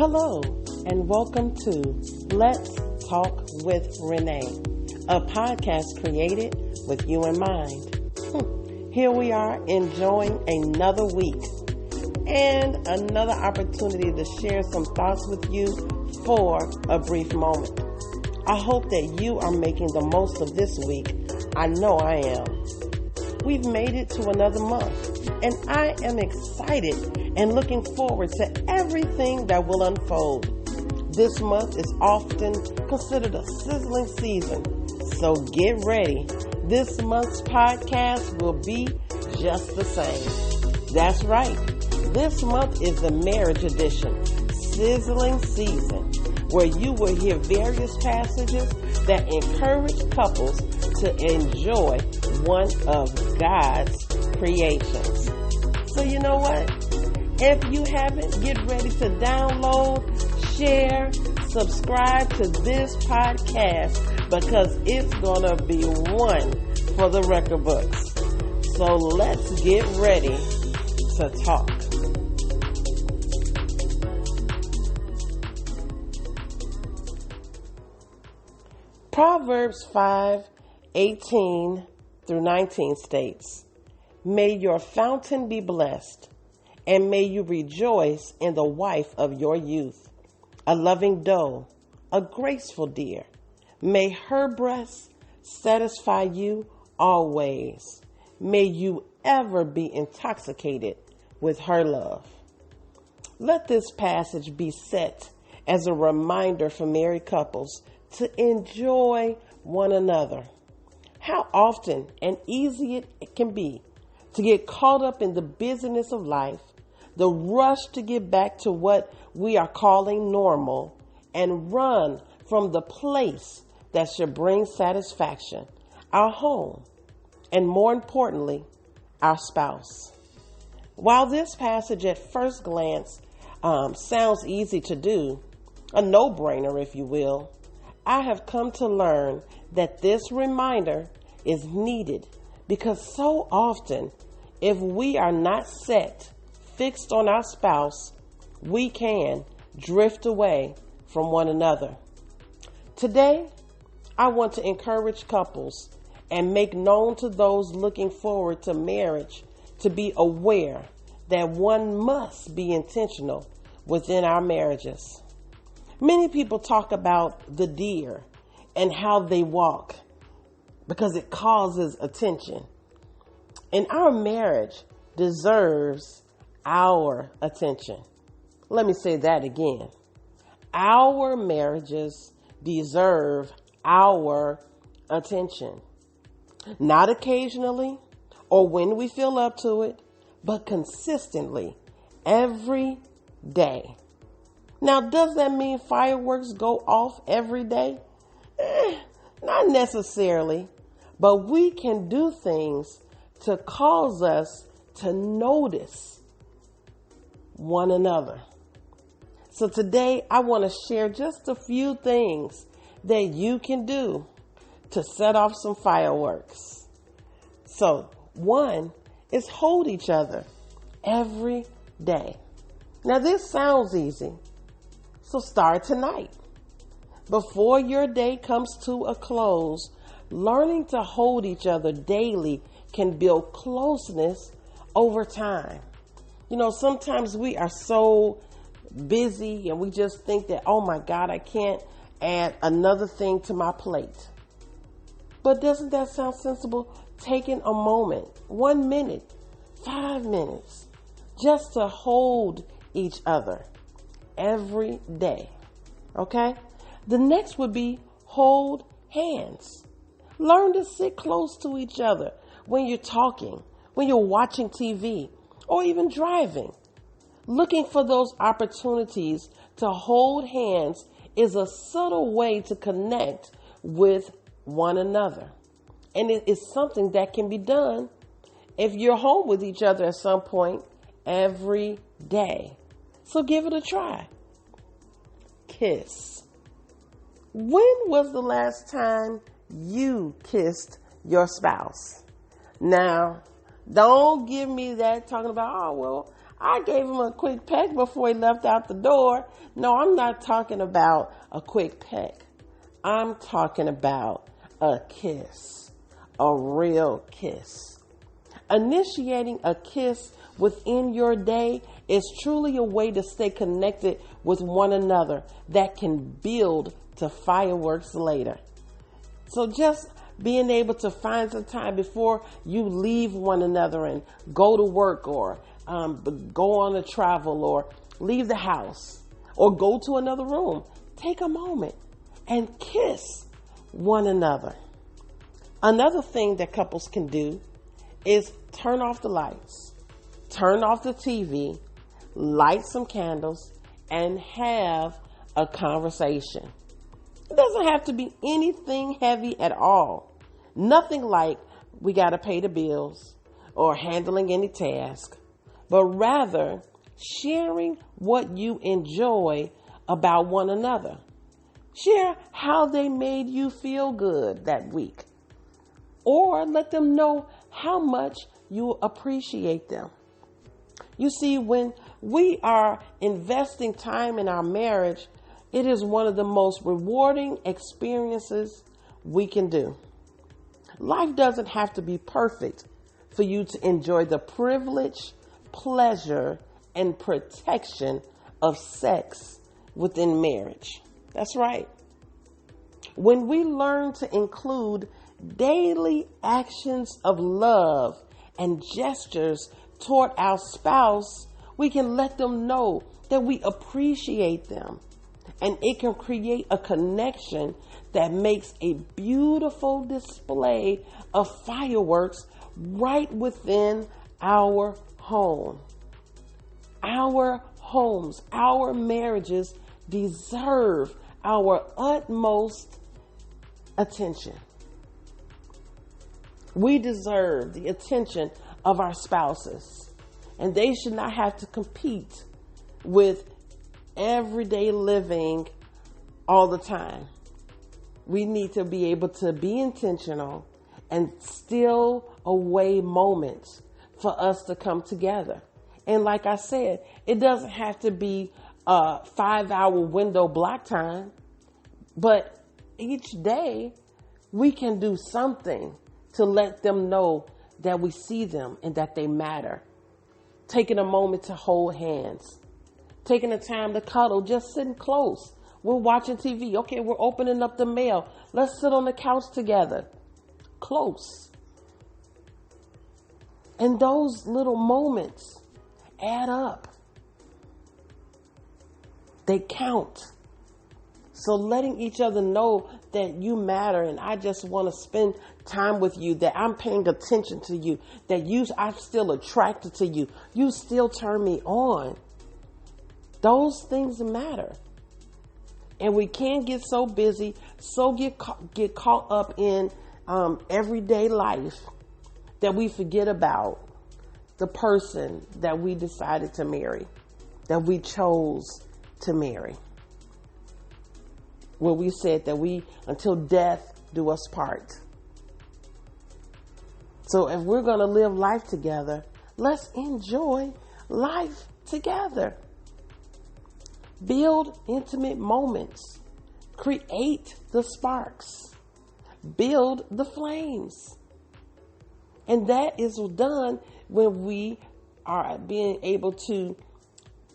Hello, and welcome to Let's Talk with Renee, a podcast created with you in mind. Here we are enjoying another week and another opportunity to share some thoughts with you for a brief moment. I hope that you are making the most of this week. I know I am. We've made it to another month, and I am excited and looking forward to everything that will unfold. This month is often considered a sizzling season, so get ready. This month's podcast will be just the same. That's right. This month is the marriage edition, Sizzling Season, where you will hear various passages that encourage couples to enjoy one of God's creations. So you know what? If you haven't, get ready to download, share, subscribe to this podcast because it's going to be one for the record books. So let's get ready to talk. Proverbs 5:18 through 19 states, "May your fountain be blessed, and may you rejoice in the wife of your youth, a loving doe, a graceful deer. May her breasts satisfy you always. May you ever be intoxicated with her love." Let this passage be set as a reminder for married couples to enjoy one another. How often and easy it can be to get caught up in the busyness of life, the rush to get back to what we are calling normal, and run from the place that should bring satisfaction, our home, and more importantly, our spouse. While this passage at first glance sounds easy to do, a no-brainer if you will, I have come to learn that this reminder is needed because so often, if we are not fixed on our spouse, we can drift away from one another. Today, I want to encourage couples and make known to those looking forward to marriage to be aware that one must be intentional within our marriages. Many people talk about the deer and how they walk because it causes attention. And our marriage deserves our attention. Let me say that again. Our marriages deserve our attention. Not occasionally or when we feel up to it, but consistently every day. Now, does that mean fireworks go off every day? Not necessarily, but we can do things to cause us to notice one another. So today, I want to share just a few things that you can do to set off some fireworks. So, one is hold each other every day. Now, this sounds easy. So start tonight. Before your day comes to a close, learning to hold each other daily can build closeness over time. You know, sometimes we are so busy and we just think that, oh my God, I can't add another thing to my plate. But doesn't that sound sensible? Taking a moment, 1 minute, 5 minutes, just to hold each other every day. Okay? The next would be hold hands. Learn to sit close to each other when you're talking, when you're watching TV, or even driving. Looking for those opportunities to hold hands is a subtle way to connect with one another. And it is something that can be done if you're home with each other at some point every day. So give it a try. Kiss. When was the last time you kissed your spouse? Now, don't give me that talking about, oh, well, I gave him a quick peck before he left out the door. No, I'm not talking about a quick peck. I'm talking about a kiss, a real kiss. Initiating a kiss within your day is truly a way to stay connected with one another that can build to fireworks later. So just being able to find some time before you leave one another and go to work or go on a travel or leave the house or go to another room, take a moment and kiss one another. Another thing that couples can do is turn off the lights, turn off the TV, light some candles, and have a conversation. It doesn't have to be anything heavy at all. Nothing like we got to pay the bills or handling any task, but rather sharing what you enjoy about one another. Share how they made you feel good that week, or let them know how much you appreciate them. You see, when we are investing time in our marriage, it is one of the most rewarding experiences we can do. Life doesn't have to be perfect for you to enjoy the privilege, pleasure, and protection of sex within marriage. That's right. When we learn to include daily actions of love and gestures toward our spouse, we can let them know that we appreciate them. And it can create a connection that makes a beautiful display of fireworks right within our home. Our homes, our marriages deserve our utmost attention. We deserve the attention of our spouses, and they should not have to compete with everyday living all the time. We need to be able to be intentional and steal away moments for us to come together. And like I said, it doesn't have to be a 5-hour window block time, but each day we can do something to let them know that we see them and that they matter. Taking a moment to hold hands, taking the time to cuddle, just sitting close. We're watching TV. Okay, we're opening up the mail. Let's sit on the couch together, close. And those little moments add up. They count. So letting each other know that you matter and I just want to spend time with you, that I'm paying attention to you, that I'm still attracted to you. You still turn me on. Those things matter. And we can't get so busy, get caught up in everyday life that we forget about the person that we decided to marry, that we chose to marry. Where we said that until death do us part. So if we're going to live life together, let's enjoy life together. Build intimate moments. Create the sparks. Build the flames. And that is done when we are being able to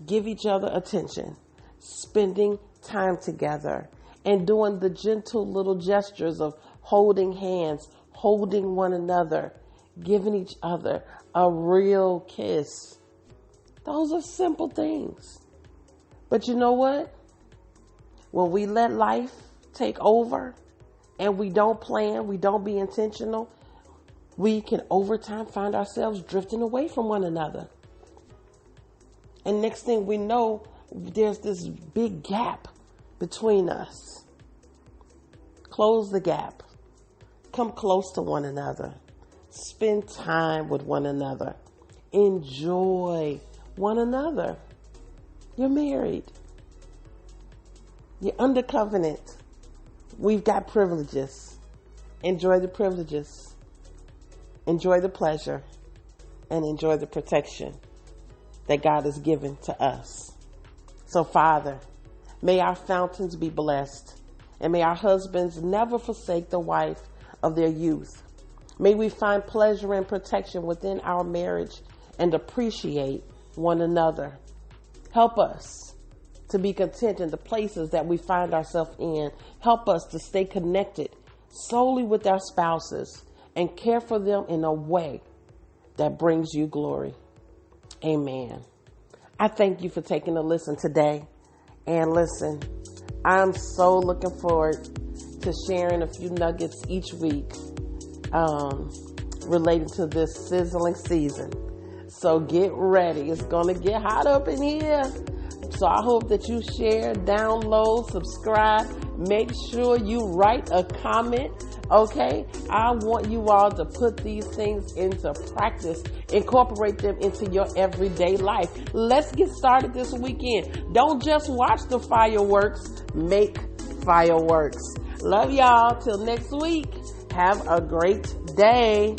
give each other attention, spending time together, and doing the gentle little gestures of holding hands, holding one another, giving each other a real kiss. Those are simple things. But you know what? When we let life take over and we don't plan, we don't be intentional, we can over time find ourselves drifting away from one another. And next thing we know, there's this big gap between us. Close the gap. Come close to one another. Spend time with one another. Enjoy one another. You're married. You're under covenant. We've got privileges. Enjoy the privileges. Enjoy the pleasure. And enjoy the protection. that God has given to us. So, Father, may our fountains be blessed, and may our husbands never forsake the wife of their youth. May we find pleasure and protection within our marriage and appreciate one another. Help us to be content in the places that we find ourselves in. Help us to stay connected solely with our spouses and care for them in a way that brings you glory. Amen. I thank you for taking a listen today. And listen, I'm so looking forward to sharing a few nuggets each week relating to this sizzling season. So get ready. It's going to get hot up in here. So I hope that you share, download, subscribe. Make sure you write a comment. Okay? I want you all to put these things into practice. Incorporate them into your everyday life. Let's get started this weekend. Don't just watch the fireworks. Make fireworks. Love y'all. Till next week. Have a great day.